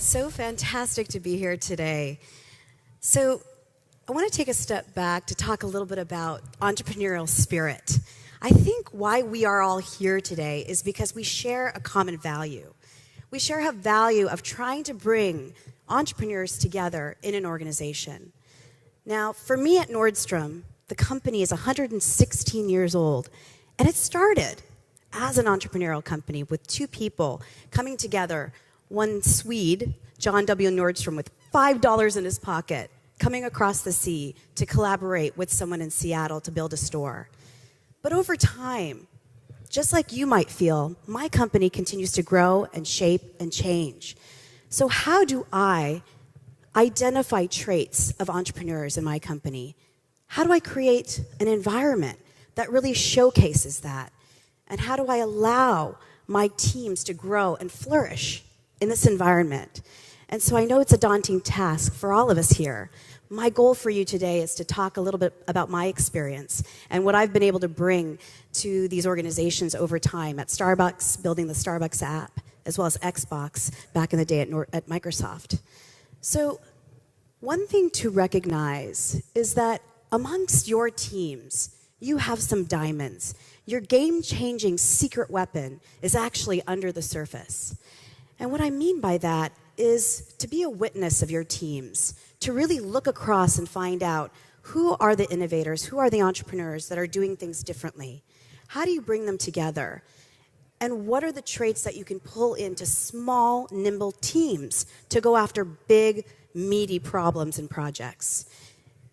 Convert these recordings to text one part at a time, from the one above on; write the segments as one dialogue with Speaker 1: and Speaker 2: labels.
Speaker 1: So fantastic to be here today. So I want to take a step back to talk a little bit about entrepreneurial spirit. I think why we are all here today is because we share a common value. We share a value of trying to bring entrepreneurs together in an organization. Now, for me at Nordstrom, the company is 116 years old, and it started as an entrepreneurial company with two people coming together, one Swede, John W. Nordstrom, with $5 in his pocket, coming across the sea to collaborate with someone in Seattle to build a store. But over time, just like you might feel, my company continues to grow and shape and change. So how do I identify traits of entrepreneurs in my company? How do I create an environment that really showcases that? And how do I allow my teams to grow and flourish in this environment? And so I know it's a daunting task for all of us here. My goal for you today is to talk a little bit about my experience and what I've been able to bring to these organizations over time at Starbucks, building the Starbucks app, as well as Xbox back in the day at Microsoft. So one thing to recognize is that amongst your teams, you have some diamonds. Your game-changing secret weapon is actually under the surface. And what I mean by that is to be a witness of your teams, to really look across and find out who are the innovators, who are the entrepreneurs that are doing things differently. How do you bring them together? And what are the traits that you can pull into small, nimble teams to go after big, meaty problems and projects?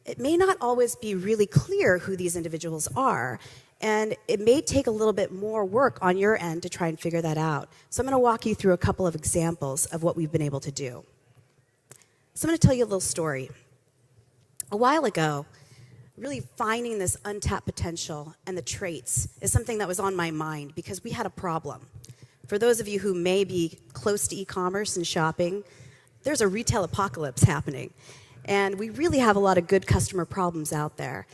Speaker 1: It may not always be really clear who these individuals are, and it may take a little bit more work on your end to try and figure that out. So I'm going to walk you through a couple of examples of what we've been able to do. So I'm going to tell you a little story. A while ago, really finding this untapped potential and the traits is something that was on my mind because we had a problem. For those of you who may be close to e-commerce and shopping, there's a retail apocalypse happening. And we really have a lot of good customer problems out there.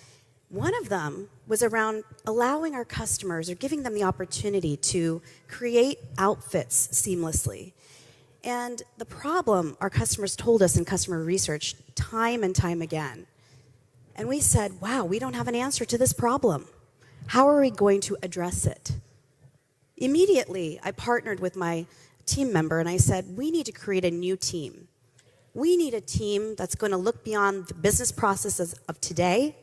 Speaker 1: One of them was around allowing our customers or giving them the opportunity to create outfits seamlessly. And the problem our customers told us in customer research time and time again. And we said, wow, we don't have an answer to this problem. How are we going to address it? Immediately, I partnered with my team member and I said, we need to create a new team. We need a team that's going to look beyond the business processes of today,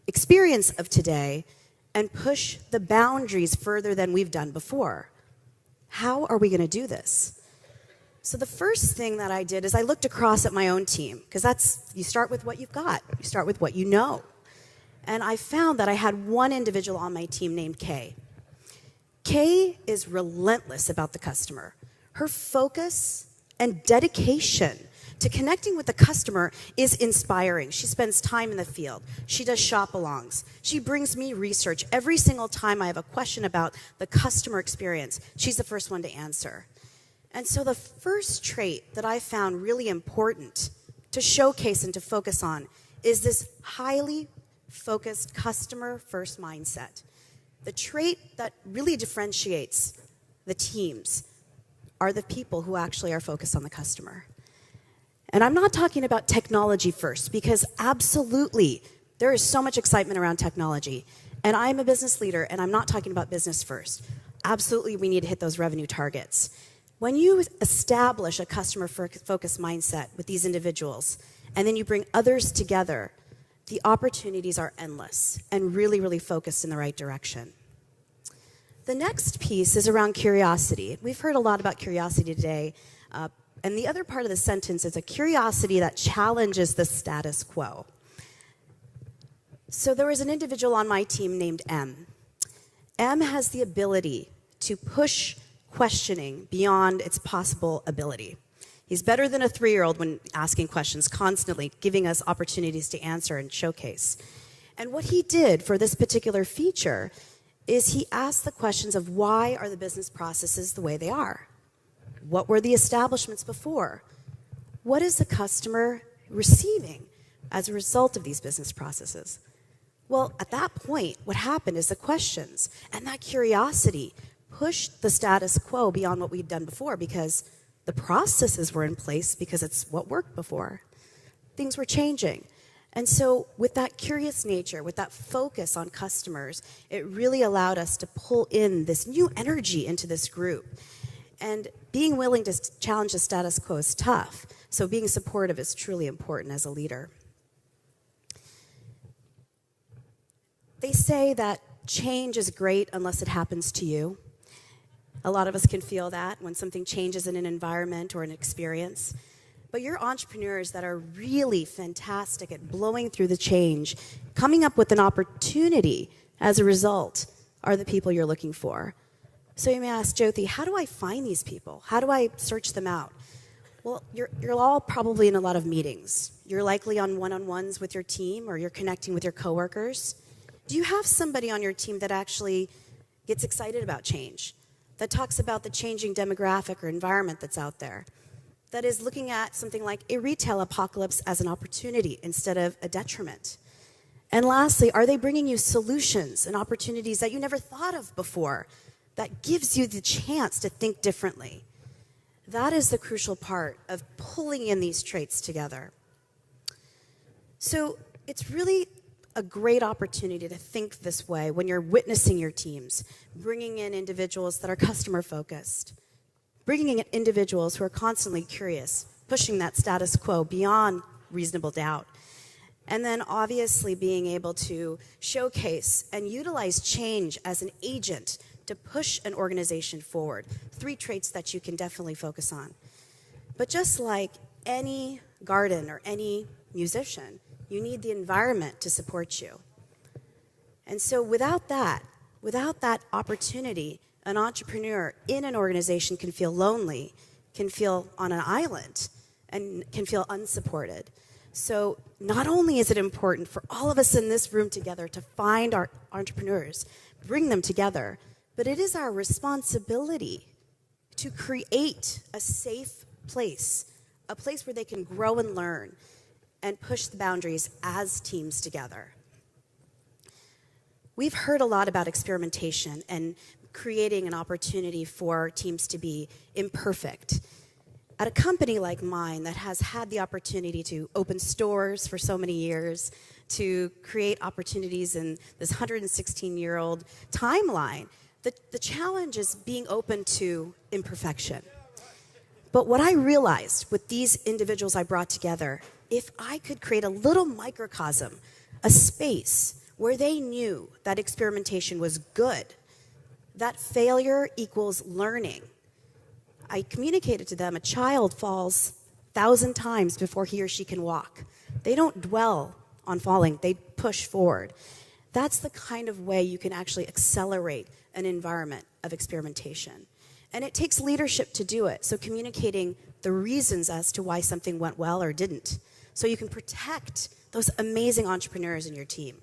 Speaker 1: experience of today, and push the boundaries further than we've done before. How are we going to do this? So the first thing that I did is I looked across at my own team, because you start with what you've got. You start with what you know. And I found that I had one individual on my team named Kay. Kay is relentless about the customer. Her focus and dedication to connecting with the customer is inspiring. She spends time in the field. She does shop-alongs. She brings me research. Every single time I have a question about the customer experience, she's the first one to answer. And so the first trait that I found really important to showcase and to focus on is this highly focused customer-first mindset. The trait that really differentiates the teams are the people who actually are focused on the customer. And I'm not talking about technology first, because absolutely, there is so much excitement around technology. And I'm a business leader, and I'm not talking about business first. Absolutely, we need to hit those revenue targets. When you establish a customer-focused mindset with these individuals, and then you bring others together, the opportunities are endless and really, really focused in the right direction. The next piece is around curiosity. We've heard a lot about curiosity today. And the other part of the sentence is a curiosity that challenges the status quo. So there was an individual on my team named M. M has the ability to push questioning beyond its possible ability. He's better than a 3-year-old when asking questions, constantly giving us opportunities to answer and showcase. And what he did for this particular feature is he asked the questions of why are the business processes the way they are? What were the establishments before? What is the customer receiving as a result of these business processes? Well, at that point, what happened is the questions and that curiosity pushed the status quo beyond what we'd done before, because The processes were in place because it's what worked before. Things were changing. And so with that curious nature, with that focus on customers, it really allowed us to pull in this new energy into this group. And being willing to challenge the status quo is tough. So being supportive is truly important as a leader. They say that change is great unless it happens to you. A lot of us can feel that when something changes in an environment or an experience. But you're entrepreneurs that are really fantastic at blowing through the change, coming up with an opportunity as a result are the people you're looking for. So you may ask, Jyoti, how do I find these people? How do I search them out? Well, you're all probably in a lot of meetings. You're likely on one-on-ones with your team, or you're connecting with your coworkers. Do you have somebody on your team that actually gets excited about change, that talks about the changing demographic or environment that's out there, that is looking at something like a retail apocalypse as an opportunity instead of a detriment? And lastly, are they bringing you solutions and opportunities that you never thought of before that gives you the chance to think differently? That is the crucial part of pulling in these traits together. So it's really a great opportunity to think this way when you're witnessing your teams, bringing in individuals that are customer-focused, bringing in individuals who are constantly curious, pushing that status quo beyond reasonable doubt, and then obviously being able to showcase and utilize change as an agent to push an organization forward. 3 traits that you can definitely focus on. But just like any garden or any musician, you need the environment to support you. And so without that opportunity, an entrepreneur in an organization can feel lonely, can feel on an island, and can feel unsupported. So not only is it important for all of us in this room together to find our entrepreneurs, bring them together, but it is our responsibility to create a safe place, a place where they can grow and learn and push the boundaries as teams together. We've heard a lot about experimentation and creating an opportunity for teams to be imperfect. At a company like mine that has had the opportunity to open stores for so many years, to create opportunities in this 116-year-old timeline, the challenge is being open to imperfection. But what I realized with these individuals I brought together, if I could create a little microcosm, a space where they knew that experimentation was good, that failure equals learning. I communicated to them a child falls 1,000 times before he or she can walk. They don't dwell on falling, they push forward. That's the kind of way you can actually accelerate an environment of experimentation. And it takes leadership to do it, so communicating the reasons as to why something went well or didn't, so you can protect those amazing entrepreneurs in your team.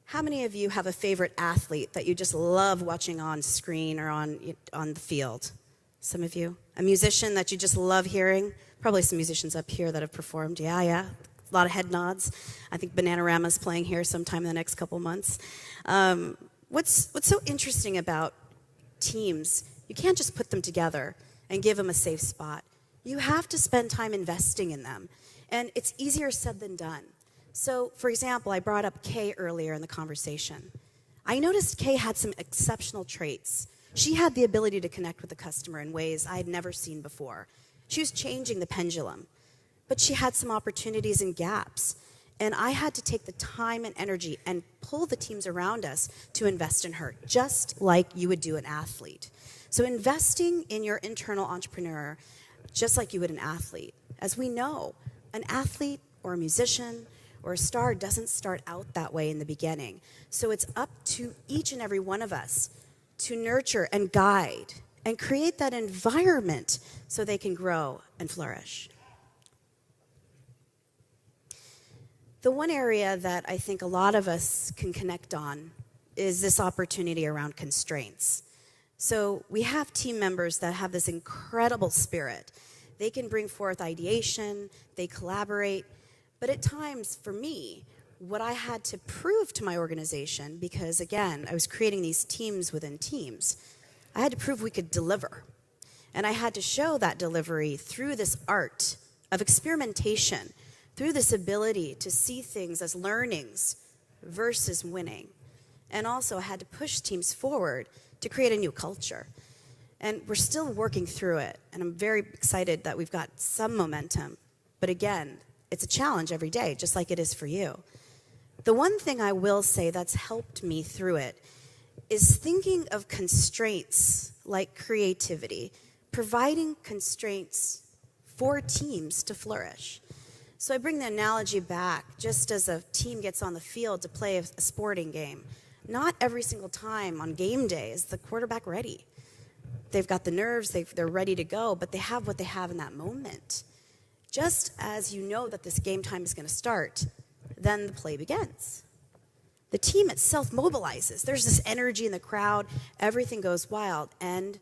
Speaker 1: How many of you have a favorite athlete that you just love watching on screen or on the field? Some of you. A musician that you just love hearing? Probably some musicians up here that have performed. Yeah. A lot of head nods. I think Bananarama's playing here sometime in the next couple months. What's so interesting about teams, you can't just put them together and give them a safe spot. You have to spend time investing in them. And it's easier said than done. So, for example, I brought up Kay earlier in the conversation. I noticed Kay had some exceptional traits. She had the ability to connect with the customer in ways I had never seen before. She was changing the pendulum, but she had some opportunities and gaps. And I had to take the time and energy and pull the teams around us to invest in her, just like you would do an athlete. So investing in your internal entrepreneur, just like you would an athlete. As we know, an athlete or a musician or a star doesn't start out that way in the beginning. So it's up to each and every one of us to nurture and guide and create that environment so they can grow and flourish. The one area that I think a lot of us can connect on is this opportunity around constraints. So we have team members that have this incredible spirit. They can bring forth ideation, they collaborate, but at times, for me, what I had to prove to my organization, because again, I was creating these teams within teams, I had to prove we could deliver. And I had to show that delivery through this art of experimentation, through this ability to see things as learnings versus winning. And also I had to push teams forward to create a new culture. And we're still working through it. And I'm very excited that we've got some momentum. But again, it's a challenge every day, just like it is for you. The one thing I will say that's helped me through it is thinking of constraints like creativity, providing constraints for teams to flourish. So I bring the analogy back, just as a team gets on the field to play a sporting game. Not every single time on game day is the quarterback ready. They've got the nerves, they're ready to go, but they have what they have in that moment. Just as you know that this game time is going to start, then the play begins. The team itself mobilizes. There's this energy in the crowd. Everything goes wild. And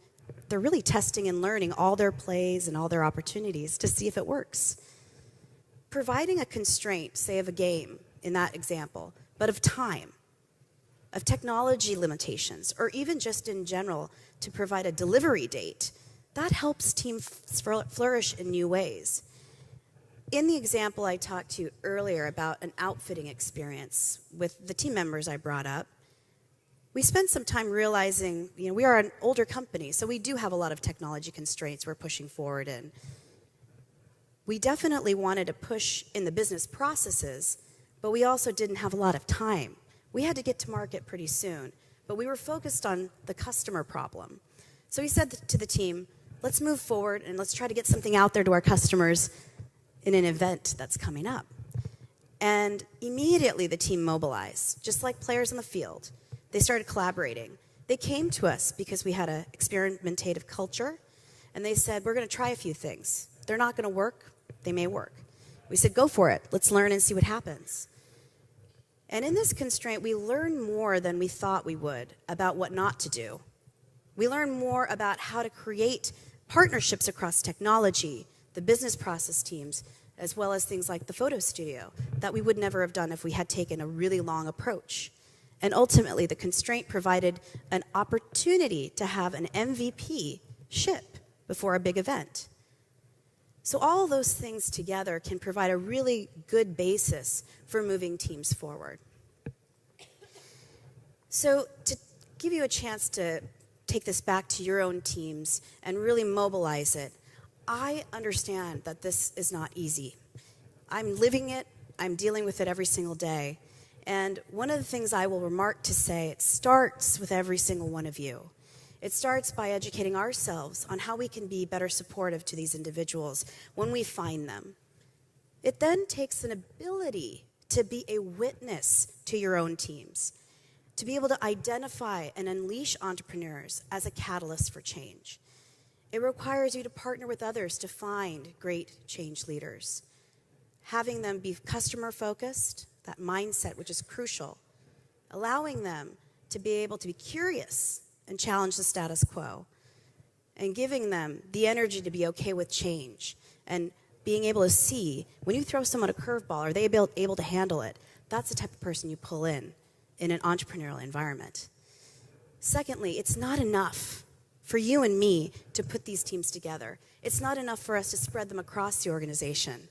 Speaker 1: they're really testing and learning all their plays and all their opportunities to see if it works. Providing a constraint, say of a game in that example, but of time, of technology limitations, or even just in general to provide a delivery date, that helps teams flourish in new ways. In the example I talked to you earlier about an outfitting experience with the team members I brought up, we spent some time realizing, we are an older company, so we do have a lot of technology constraints we're pushing forward in. We definitely wanted to push in the business processes, but we also didn't have a lot of time. We had to get to market pretty soon, but we were focused on the customer problem. So we said to the team, let's move forward and let's try to get something out there to our customers in an event that's coming up. And immediately the team mobilized, just like players on the field. They started collaborating. They came to us because we had an experimentative culture, and they said, we're going to try a few things. They're not going to work. They may work. We said, go for it. Let's learn and see what happens. And in this constraint, we learn more than we thought we would about what not to do. We learn more about how to create partnerships across technology, the business process teams, as well as things like the photo studio that we would never have done if we had taken a really long approach. And ultimately, the constraint provided an opportunity to have an MVP ship before a big event. So all those things together can provide a really good basis for moving teams forward. So to give you a chance to take this back to your own teams and really mobilize it, I understand that this is not easy. I'm living it. I'm dealing with it every single day. And one of the things I will remark to say, it starts with every single one of you. It starts by educating ourselves on how we can be better supportive to these individuals when we find them. It then takes an ability to be a witness to your own teams, to be able to identify and unleash entrepreneurs as a catalyst for change. It requires you to partner with others to find great change leaders, having them be customer-focused, that mindset, which is crucial, allowing them to be able to be curious and challenge the status quo, and giving them the energy to be okay with change, and being able to see when you throw someone a curveball, are they able to handle it? That's the type of person you pull in an entrepreneurial environment. Secondly, it's not enough for you and me to put these teams together. It's not enough for us to spread them across the organization.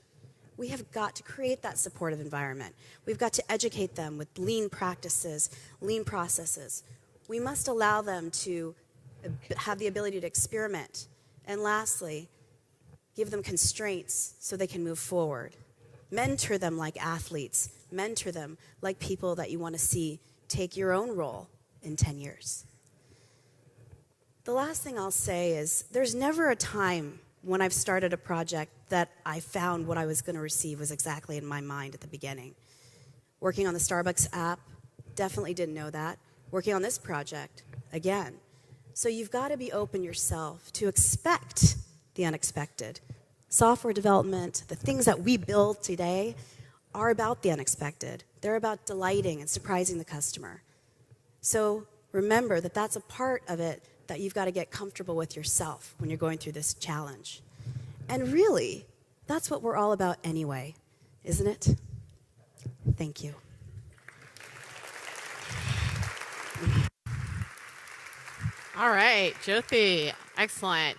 Speaker 1: We have got to create that supportive environment. We've got to educate them with lean practices, lean processes. We must allow them to have the ability to experiment. And lastly, give them constraints so they can move forward. Mentor them like athletes. Mentor them like people that you want to see take your own role in 10 years. The last thing I'll say is there's never a time when I've started a project that I found what I was going to receive was exactly in my mind at the beginning. Working on the Starbucks app, definitely didn't know that. Working on this project, again. So you've got to be open yourself to expect the unexpected. Software development, the things that we build today are about the unexpected. They're about delighting and surprising the customer. So remember that that's a part of it that you've got to get comfortable with yourself when you're going through this challenge. And really, that's what we're all about anyway, isn't it? Thank you.
Speaker 2: All right, Jyoti, excellent.